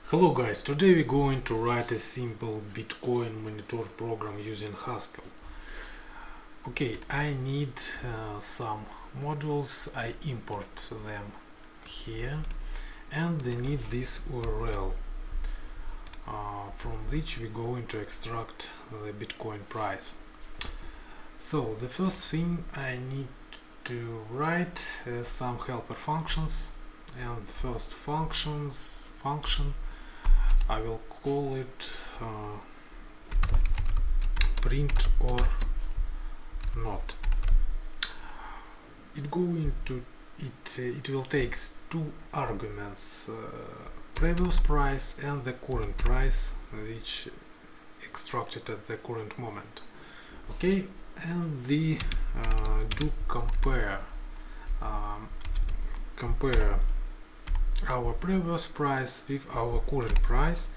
Hello guys, today we're going to write a simple Bitcoin monitor program using Haskell. Okay, I need some modules, I import them here, and they need this URL from which we're going to extract the Bitcoin price. So the first thing I need to write some helper functions, and the first function I will call it print or not. It will take two arguments, previous price and the current price, which extracted at the current moment. Okay, and the do compare our previous price with our current price,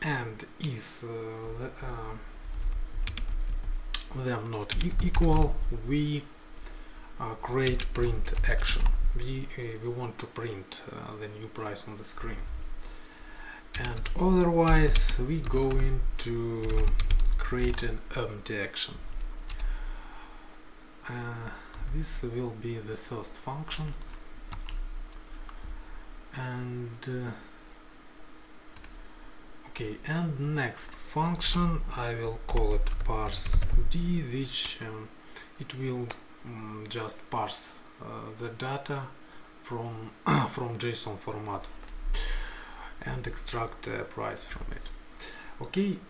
and if them not equal, we create print action. We want to print the new price on the screen, and otherwise we going to create an empty action. This will be the first function. And okay, and next function I will call it parse d, which it will just parse the data from from JSON format and extract a price from it. Okay,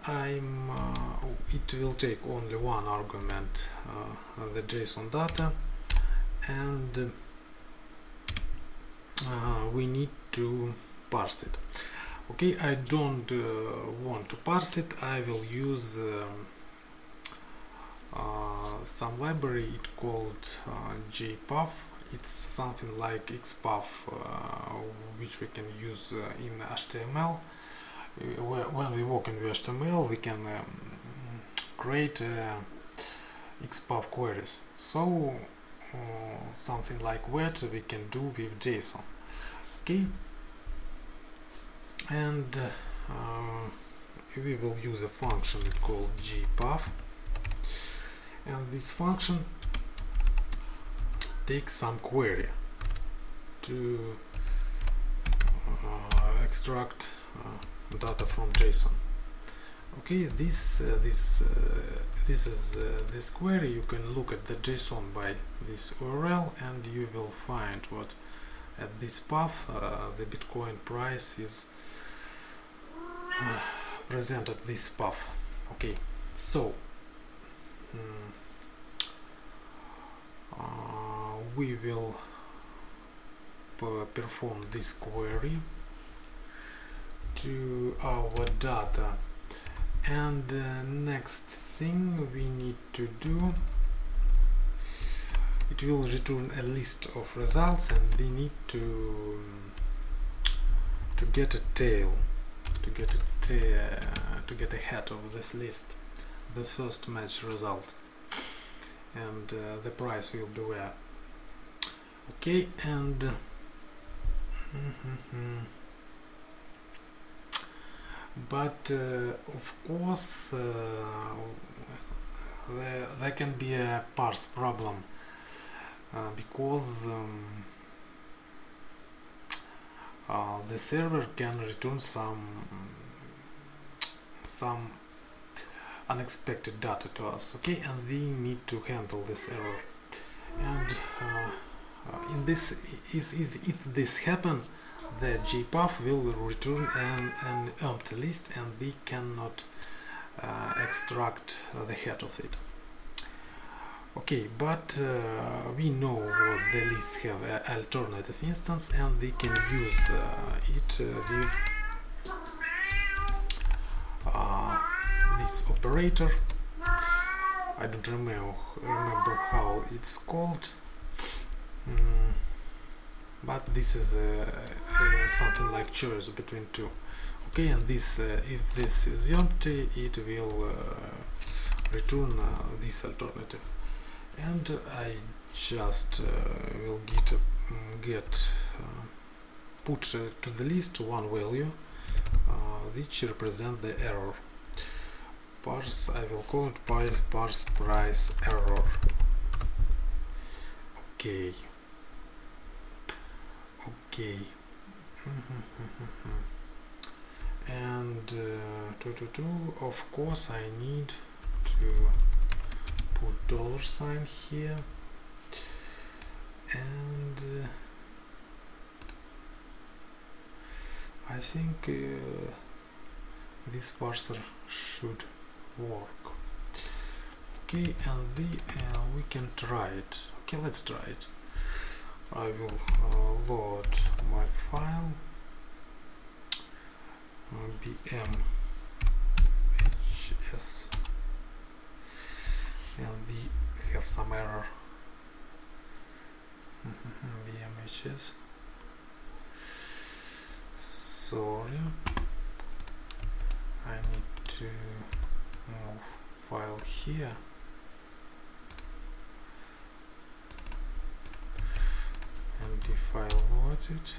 it will take only one argument, the JSON data, and we need to parse it. Okay, I don't want to parse it. I will use some library. It called JPath. It's something like XPath, which we can use in HTML. When we work in HTML, we can create XPath queries. So something like that we can do with JSON. Okay, and we will use a function called gpath, and this function takes some query to extract data from JSON. Okay, this query. You can look at the JSON by this URL, and you will find what at this path the Bitcoin price is presented this path. Okay, so we will perform this query to our data, and next thing we need to do, it will return a list of results, and we need to get a tail, to get a head of this list, the first match result, and the price will be where. Okay, and but of course there can be a parse problem, because the server can return some unexpected data to us. Okay, and we need to handle this error, and in this, if this happens, the JPath will return an empty list, and we cannot extract the head of it. Okay, but we know what the lists have an alternative instance, and we can use it with this operator. I don't remember how it's called, but this is something like choice between two. Okay, and this if this is empty, it will return this alternative. And I just will put to the list one value which represent the error. Parse, I will call it parse price error. Okay. Okay. And of course I need to put $sign here, and I think this parser should work. Okay, and we can try it. Okay, let's try it. I will load my file bmhs, and we have some error. bmhs, sorry, I need to move file here. And if I load it,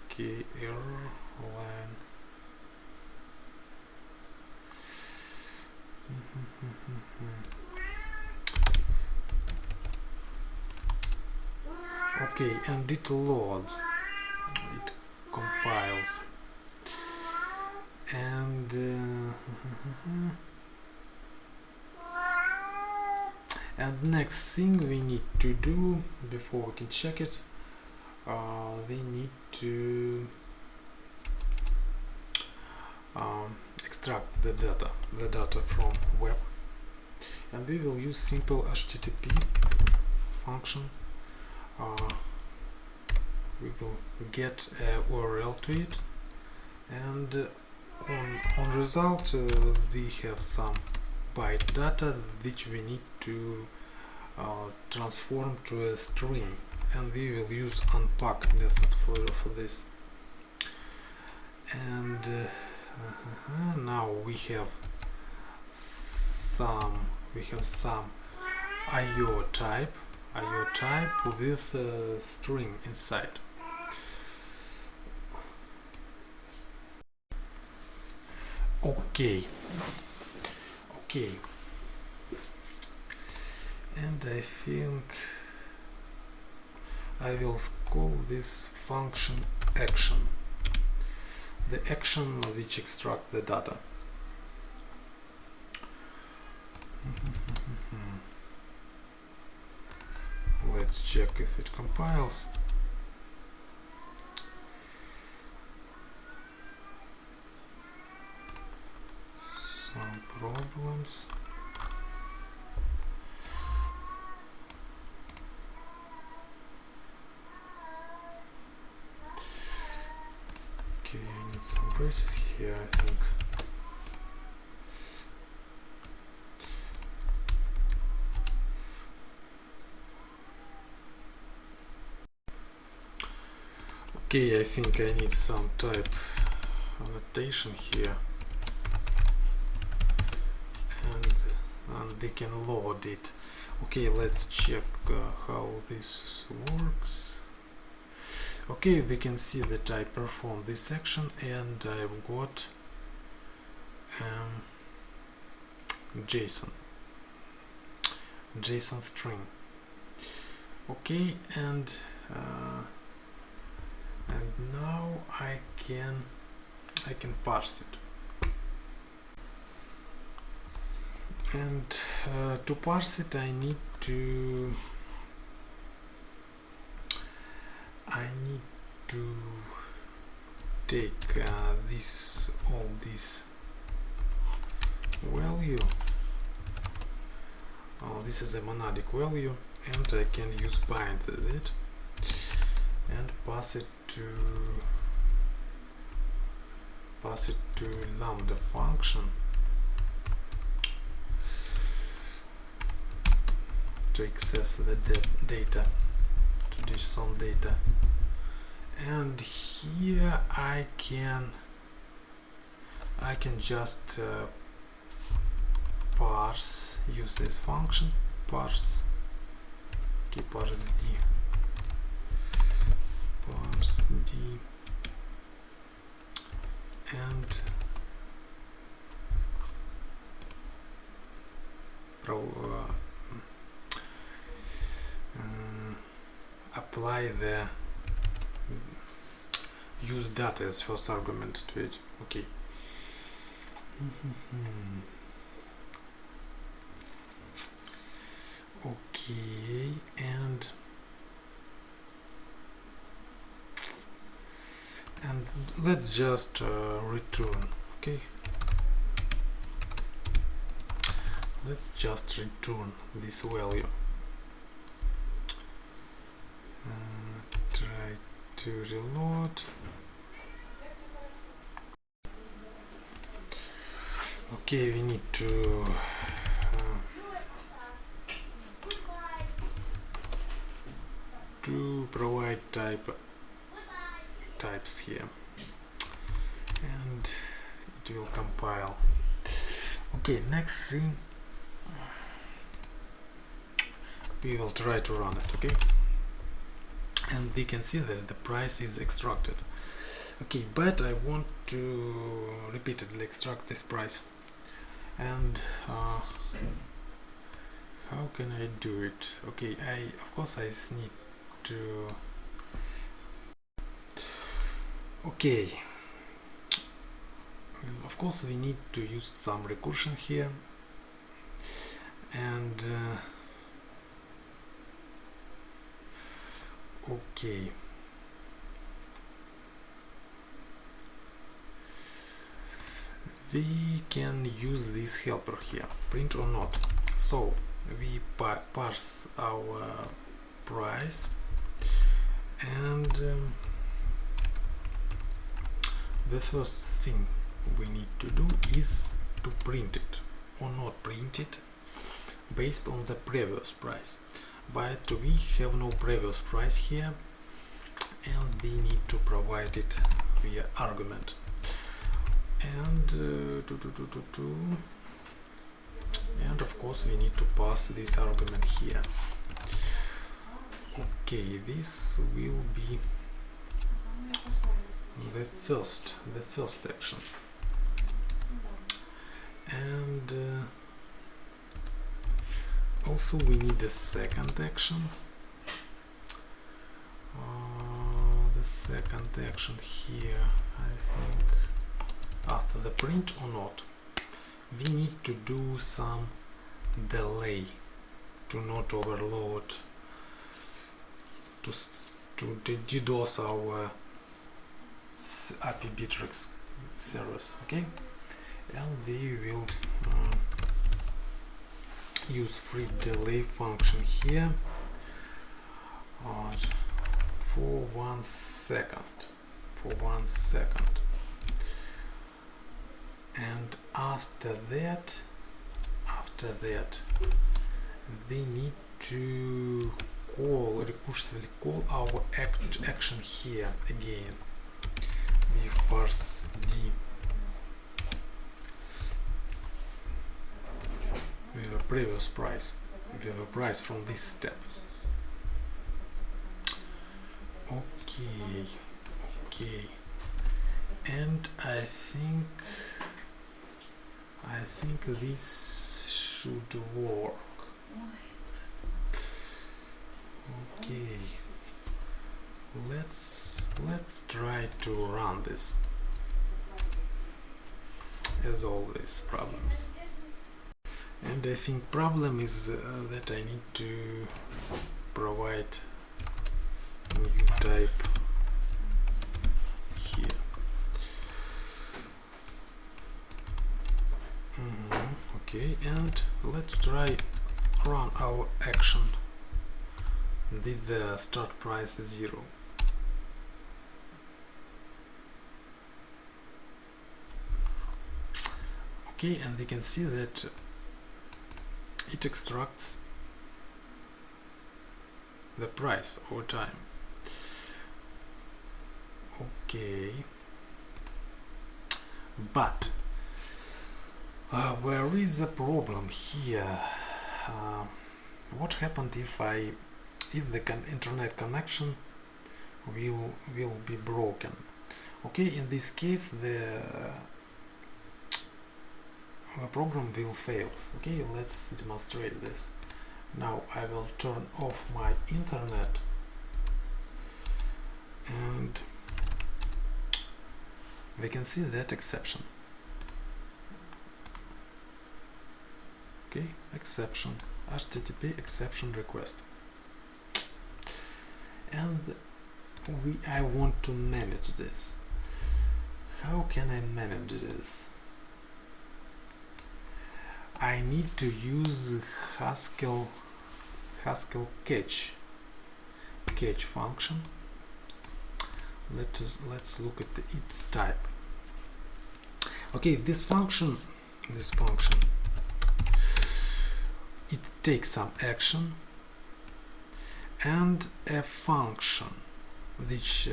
okay, error line. Okay, and it loads, it compiles, and and next thing we need to do before we can check it, we need to extract the data from web, and we will use simple HTTP function. We will get a URL to it, and on result we have some byte data which we need to transform to a string, and we will use unpack method for this. And now we have some IO type with a string inside. Okay, and I think I will call this function action, the action which extract the data. Let's check if it compiles. Some problems. Okay, I need some braces here, I think. Okay, I think I need some type annotation here, and we can load it. Okay, let's check how this works. Okay, we can see that I performed this action, and I've got JSON string. Okay, and now I can parse it. And to parse it, I need to take all this value. This is a monadic value, and I can use bind with it and pass it to lambda function to access the data, to JSON data. And here I can just parse, use this function parse. Okay, parse d and apply the use data as first argument to it. Okay. Okay, and let's just return. Okay, let's just return this value. Try to reload. Okay, we need to provide types here, and it will compile. Okay, next thing, we will try to run it. Okay, and we can see that the price is extracted. Okay, but I want to repeatedly extract this price, and how can I do it? Okay, of course I need to. Okay, of course we need to use some recursion here, and okay, we can use this helper here, print or not. So we parse our price, and the first thing we need to do is to print it or not print it based on the previous price, but we have no previous price here, and we need to provide it via argument. And and of course we need to pass this argument here. Okay, this will be the first action, and also we need a second action. The second action here, I think, after the print or not, we need to do some delay to not overload, to DDoS our API Bittrex service. Okay, and we will use free delay function here for 1 second. And after that we need to recursively call our action here again with parse d with a previous price, with a price from this step. Okay, and I think this should work. Okay, let's try to run this. As always, problems. And I think problem is that I need to provide new type here. Okay, and let's try run our action with the start price 0. Okay, and we can see that it extracts the price over time. Okay, but where is the problem here? What happened if the internet connection will be broken? Okay, in this case the program will fail. Okay, let's demonstrate this. Now I will turn off my internet and we can see that exception. Okay, exception, HTTP exception request. And I want to manage this. How can I manage this? I need to use Haskell catch function. Let's look at its type. Okay, this function it takes some action, and a function which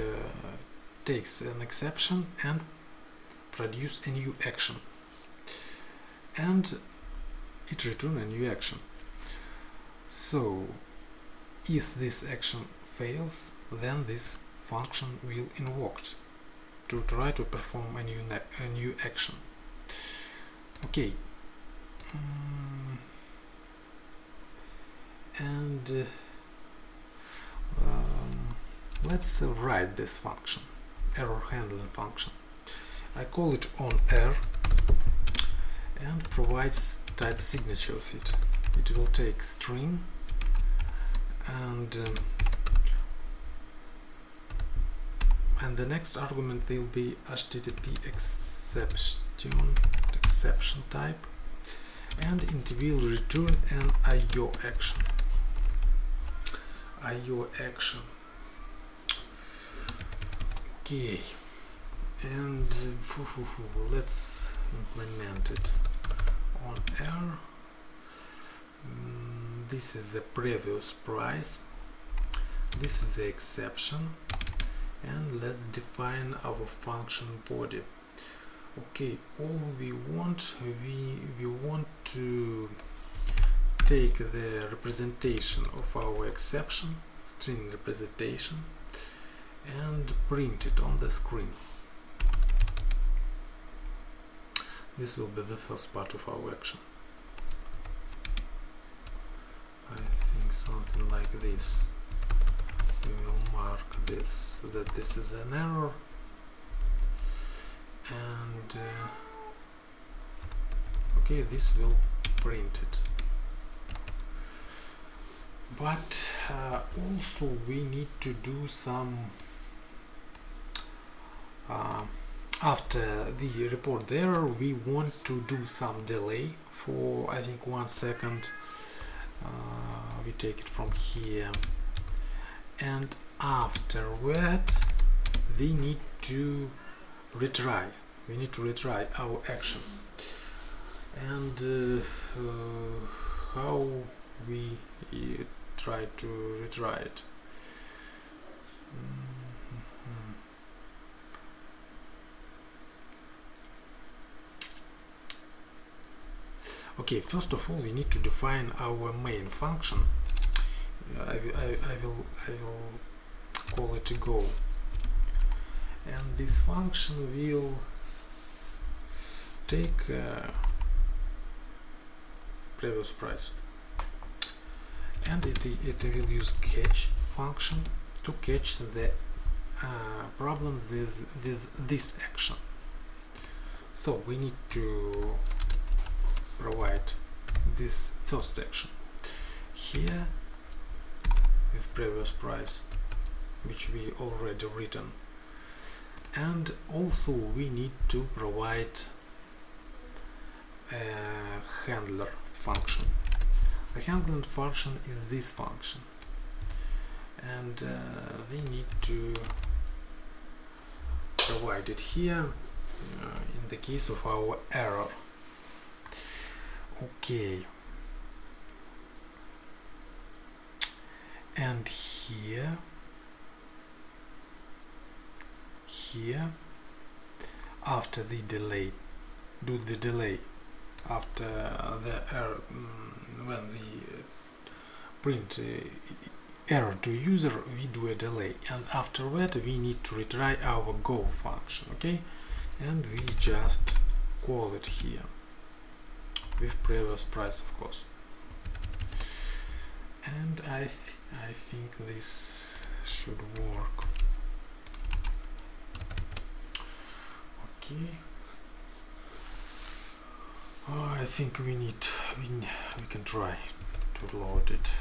takes an exception and produce a new action, and it returns a new action. So if this action fails, then this function will invoked to try to perform a new action. Okay, and let's write this function, error handling function. I call it onErr and provides type signature of it. It will take string and the next argument will be HTTP exception type, and it will return an IO action. Okay, and let's implement it on error. This is the previous price, this is the exception, and let's define our function body. Okay, all we want to take the representation of our exception, string representation, and print it on the screen. This will be the first part of our action. I think something like this. We will mark this, that this is an error, and okay, this will print it. But also we need to do some after we report the error, we want to do some delay for, I think, 1 second. We take it from here, and after that we need to retry. We need to retry our action. And how we try to retry it? Okay, first of all, we need to define our main function. I will call it go, and this function will take previous price, and it will use catch function to catch the problems with this action. So we need to provide this first action here with previous price, which we already written, and also we need to provide a handler function. The handling function is this function, and we need to provide it here in the case of our error. Okay, and here after the delay, do the delay after the error when we print error to user, we do a delay, and after that we need to retry our go function. Okay, and we just call it here with previous price, of course. And I think this should work. Okay. Oh, I think we can try to load it.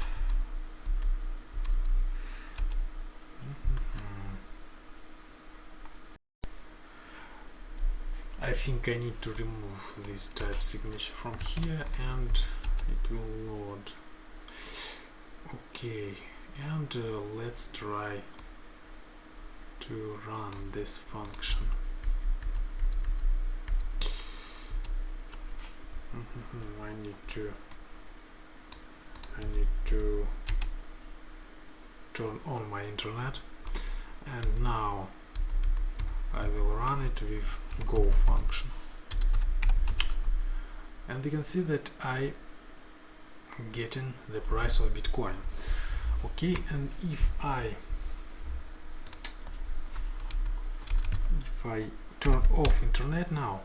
I think I need to remove this type signature from here and it will load. Okay, and let's try to run this function. I need to turn on my internet, and now I will run it with go function, and you can see that I am getting the price of Bitcoin. Okay, and if I turn off internet now,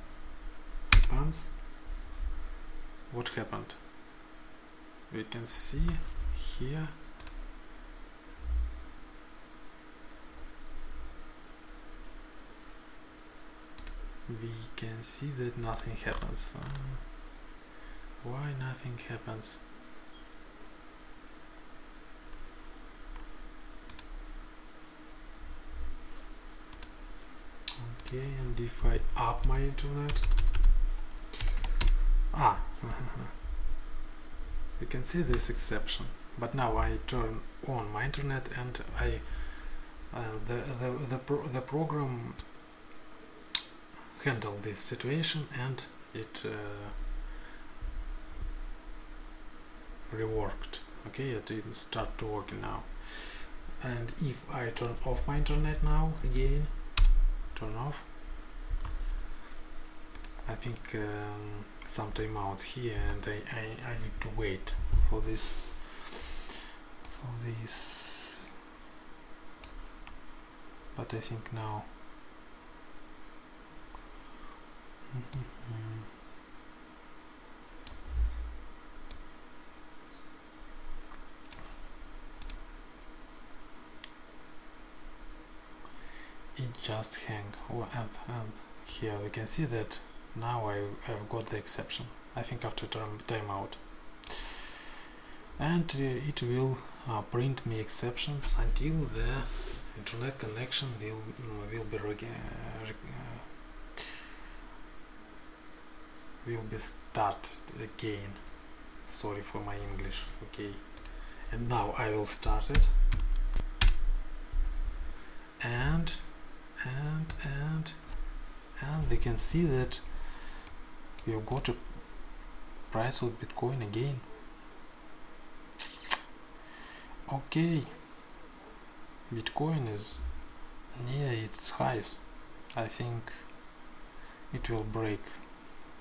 what happened? We can see here that nothing happens. Why nothing happens? Okay, and if I up my internet, you can see this exception. But now I turn on my internet and the program handle this situation, and it reworked. Okay, it didn't start to work now. And if I turn off my internet now again, turn off, I think some timeouts here, and I need to wait for this but I think now it just hang. And here we can see that now I've got the exception, I think after timeout, and it will print me exceptions until the internet connection will be started again. Sorry for my English. Okay, and now I will start it, and we can see that we've got a price of Bitcoin again. Okay, Bitcoin is near its highs. I think it will break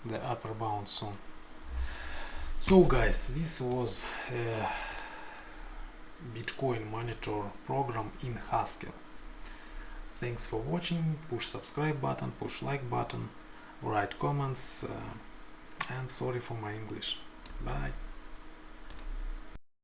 the upper bound soon. So guys, this was a Bitcoin monitor program in Haskell. Thanks for watching. Push subscribe button, push like button, write comments, and sorry for my English. Bye.